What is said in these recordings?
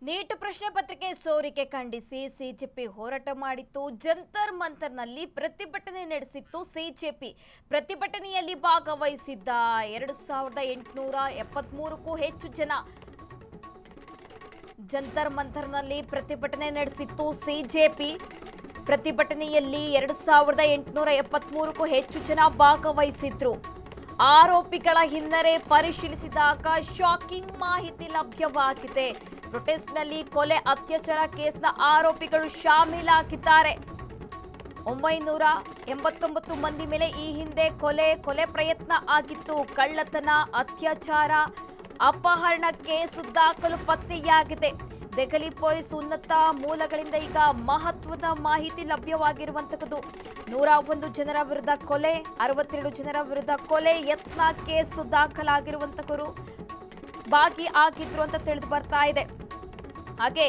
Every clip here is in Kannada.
ನೀಟ್ ಪ್ರಶ್ನೆ ಪತ್ರಿಕೆ ಸೋರಿಕೆ ಖಂಡಿಸಿ ಸಿಜೆಪಿ ಹೋರಾಟ ಮಾಡಿತ್ತು. ಜಂತರ್ ಮಂತರ್ನಲ್ಲಿ ಪ್ರತಿಭಟನೆ ನಡೆಸಿತ್ತು ಸಿಜೆಪಿ. ಪ್ರತಿಭಟನೆಯಲ್ಲಿ ಭಾಗವಹಿಸಿದ್ದ 2873ಕ್ಕೂ ಹೆಚ್ಚು ಜನ ಜಂತರ್ ಮಂತರ್ನಲ್ಲಿ ಪ್ರತಿಭಟನೆ ನಡೆಸಿತ್ತು ಸಿಜೆಪಿ. ಪ್ರತಿಭಟನೆಯಲ್ಲಿ 2873ಕ್ಕೂ ಹೆಚ್ಚು ಜನ ಭಾಗವಹಿಸಿದ್ರು. ಆರೋಪಿಗಳ ಹಿನ್ನೆಲೆ ಪರಿಶೀಲಿಸಿದಾಗ ಶಾಕಿಂಗ್ ಮಾಹಿತಿ ಲಭ್ಯವಾಗಿದೆ. ಪ್ರೊಟೆಸ್ಟ್ನಲ್ಲಿ ಕೊಲೆ ಅತ್ಯಾಚಾರ ಕೇಸ್ನ ಆರೋಪಿಗಳು ಶಾಮೀಲಾಗಿದ್ದಾರೆ. 989 ಮಂದಿ ಮೇಲೆ ಈ ಹಿಂದೆ ಕೊಲೆ ಪ್ರಯತ್ನ ಆಗಿತ್ತು. ಕಳ್ಳತನ, ಅತ್ಯಾಚಾರ, ಅಪಹರಣ ಕೇಸ್ ದಾಖಲು ಪತ್ತೆಯಾಗಿದೆ. ದೆಹಲಿ ಪೊಲೀಸ್ ಉನ್ನತ ಮೂಲಗಳಿಂದ ಈಗ ಮಹತ್ವದ ಮಾಹಿತಿ ಲಭ್ಯವಾಗಿರುವಂತದ್ದು. 101 ಜನರ ವಿರುದ್ಧ ಕೊಲೆ, 62 ಜನರ ವಿರುದ್ಧ ಕೊಲೆ ಯತ್ನ ಕೇಸ್ ದಾಖಲಾಗಿರುವಂತವರು ಭಾಗಿಯಾಗಿದ್ರು ಅಂತ ತಿಳಿದು ಬರ್ತಾ ಇದೆ. ಹಾಗೆ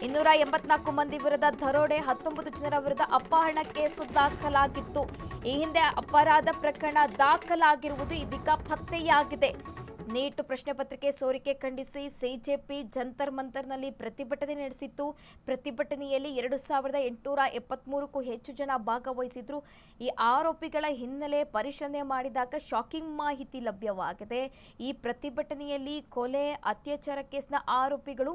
284 ಮಂದಿ ವಿರುದ್ಧ ದರೋಡೆ, 19 ಜನರ ವಿರುದ್ಧ ಅಪಹರಣ ಕೇಸು ದಾಖಲಾಗಿತ್ತು. ಈ ಹಿಂದೆ ಅಪರಾಧ ಪ್ರಕರಣ ದಾಖಲಾಗಿರುವುದು ಇದೀಗ ಪತ್ತೆಯಾಗಿದೆ. ನೀಟ್ ಪ್ರಶ್ನೆ ಪತ್ರಿಕೆ ಸೋರಿಕೆ ಖಂಡಿಸಿ ಸಿಜೆಪಿ ಜಂತರ್ ಮಂತರ್ನಲ್ಲಿ ಪ್ರತಿಭಟನೆ ನಡೆಸಿತ್ತು. ಪ್ರತಿಭಟನೆಯಲ್ಲಿ 2873ಕ್ಕೂ ಹೆಚ್ಚು ಜನ ಭಾಗವಹಿಸಿದ್ರು. ಈ ಆರೋಪಿಗಳ ಹಿನ್ನೆಲೆ ಪರಿಶೀಲನೆ ಮಾಡಿದಾಗ ಶಾಕಿಂಗ್ ಮಾಹಿತಿ ಲಭ್ಯವಾಗಿದೆ. ಈ ಪ್ರತಿಭಟನೆಯಲ್ಲಿ ಕೊಲೆ, ಅತ್ಯಾಚಾರ ಕೇಸ್ನ ಆರೋಪಿಗಳು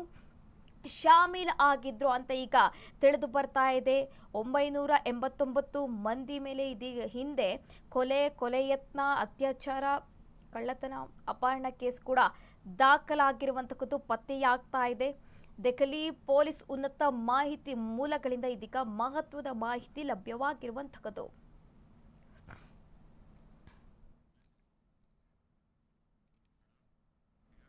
ಶಾಮೀಲ್ ಆಗಿದ್ರು ಅಂತ ಈಗ ತಿಳಿದು ಬರ್ತಾ ಇದೆ. 989 ಮಂದಿ ಮೇಲೆ ಇದೀಗ ಹಿಂದೆ ಕೊಲೆ ಯತ್ನ, ಅತ್ಯಾಚಾರ, ಕಳ್ಳತನ, ಅಪಹರಣ ಕೇಸ್ ಕೂಡ ದಾಖಲಾಗಿರುವಂತದ್ದು ಪತ್ತೆಯಾಗ್ತಾ ಇದೆ. ದೆಹಲಿ ಪೊಲೀಸ್ ಉನ್ನತ ಮಾಹಿತಿ ಮೂಲಗಳಿಂದ ಇದೀಗ ಮಹತ್ವದ ಮಾಹಿತಿ ಲಭ್ಯವಾಗಿರುವಂತದ್ದು.